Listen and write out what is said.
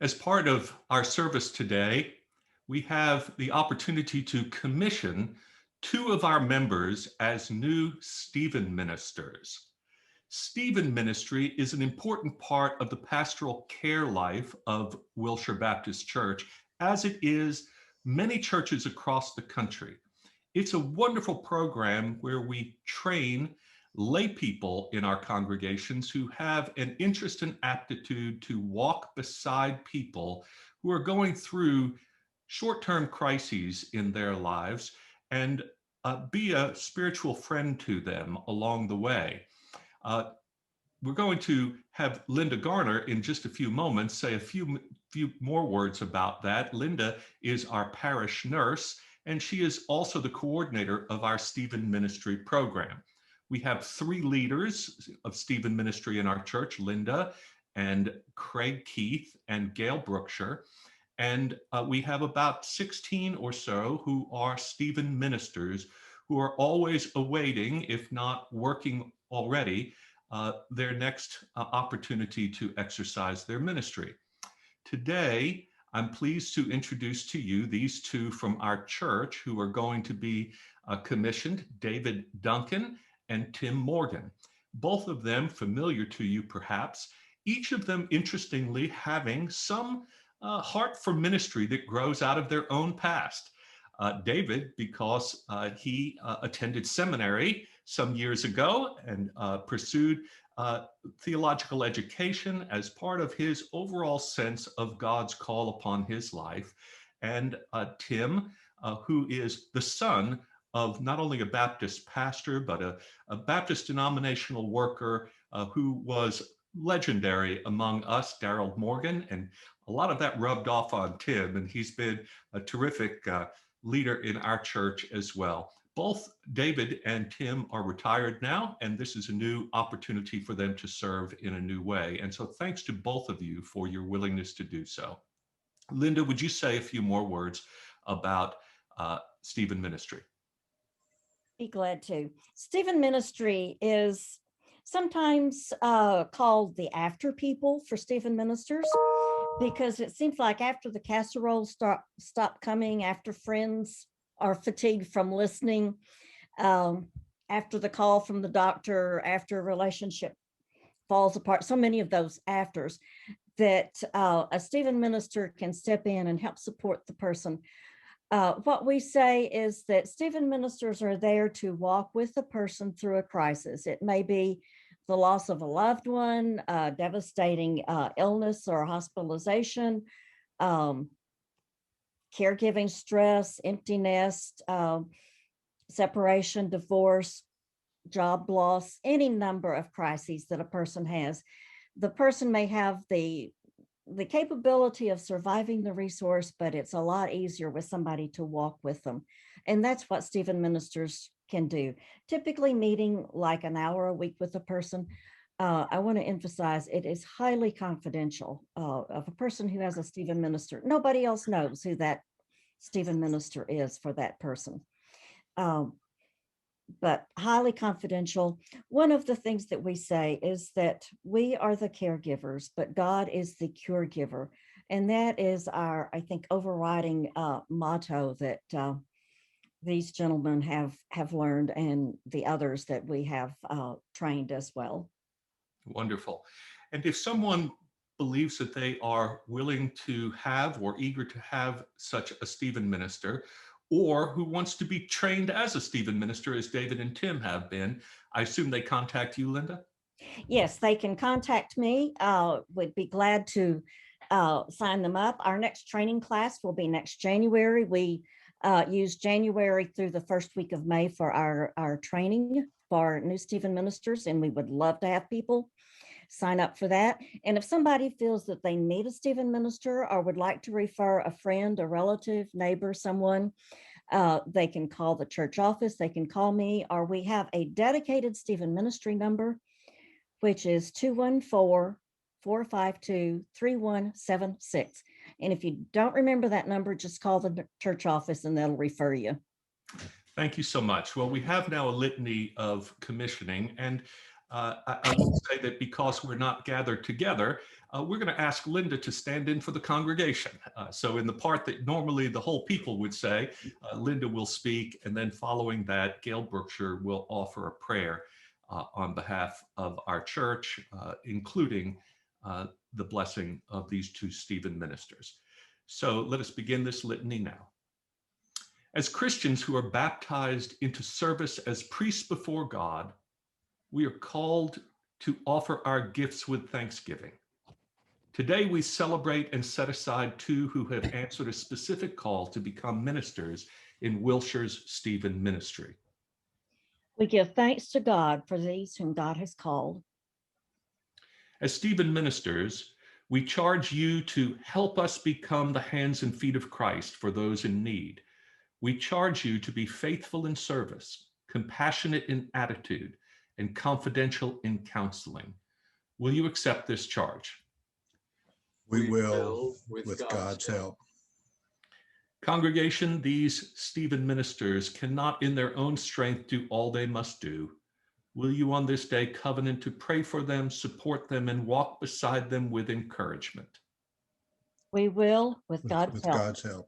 As part of our service today, we have the opportunity to commission two of our members as new Stephen ministers. Stephen ministry is an important part of the pastoral care life of Wilshire Baptist Church, as it is many churches across the country. It's a wonderful program where we train lay people in our congregations who have an interest and aptitude to walk beside people who are going through short-term crises in their lives and be a spiritual friend to them along the way. Uh, we're going to have Linda Garner in just a few moments say a few more words about that. Linda is our parish nurse, and she is also the coordinator of our Stephen Ministry program. We have three leaders of Stephen Ministry in our church, Linda and Craig Keith and Gail Brookshire. And we have about 16 or so who are Stephen ministers who are always awaiting, if not working already, their next opportunity to exercise their ministry. Today, I'm pleased to introduce to you these two from our church who are going to be commissioned, David Duncan and Tim Morgan. Both of them familiar to you perhaps, each of them interestingly having some heart for ministry that grows out of their own past. David, because he attended seminary some years ago and pursued theological education as part of his overall sense of God's call upon his life. And Tim, who is the son of not only a Baptist pastor, but a Baptist denominational worker who was legendary among us, Darrell Morgan, and a lot of that rubbed off on Tim, and he's been a terrific leader in our church as well. Both David and Tim are retired now, and this is a new opportunity for them to serve in a new way. And so thanks to both of you for your willingness to do so. Linda, would you say a few more words about Stephen Ministry? Be glad to. Stephen Ministry is sometimes called the after people for Stephen ministers, because it seems like after the casseroles stop coming, after friends are fatigued from listening, after the call from the doctor, after a relationship falls apart, so many of those afters, that a Stephen minister can step in and help support the person. What we say is that Stephen ministers are there to walk with the person through a crisis. It may be the loss of a loved one, devastating illness or hospitalization, caregiving stress, empty nest, separation, divorce, job loss, any number of crises that a person has. The person may have the capability of surviving the resource, but it's a lot easier with somebody to walk with them. And that's what Stephen ministers can do. Typically meeting like an hour a week with a person. I want to emphasize it is highly confidential of a person who has a Stephen minister. Nobody else knows who that Stephen minister is for that person. But highly confidential. One of the things that we say is that we are the caregivers, but God is the cure giver. And that is our, I think, overriding motto that these gentlemen have learned, and the others that we have trained as well. Wonderful. And if someone believes that they are willing to have or eager to have such a Stephen minister, or who wants to be trained as a Stephen minister, as David and Tim have been, I assume they contact you, Linda? Yes, they can contact me. Would be glad to sign them up. Our next training class will be next January. We use January through the first week of May for our training for new Stephen ministers, and we would love to have people sign up for that. And if somebody feels that they need a Stephen minister or would like to refer a friend, a relative, neighbor, someone, they can call the church office, they can call me, or we have a dedicated Stephen ministry number, which is 214-452-3176. And if you don't remember that number, just call the church office and they'll refer you. Thank you so much. Well, we have now a litany of commissioning, and I will say that because we're not gathered together, we're going to ask Linda to stand in for the congregation. So in the part that normally the whole people would say, Linda will speak, and then following that, Gail Brookshire will offer a prayer on behalf of our church, including the blessing of these two Stephen ministers. So let us begin this litany now. As Christians who are baptized into service as priests before God, we are called to offer our gifts with thanksgiving. Today, we celebrate and set aside two who have answered a specific call to become ministers in Wilshire's Stephen ministry. We give thanks to God for these whom God has called. As Stephen ministers, we charge you to help us become the hands and feet of Christ for those in need. We charge you to be faithful in service, compassionate in attitude, and confidential in counseling. Will you accept this charge? We will, with God's help. Congregation, these Stephen ministers cannot in their own strength do all they must do. Will you on this day covenant to pray for them, support them, and walk beside them with encouragement? We will, with God's help. God's help.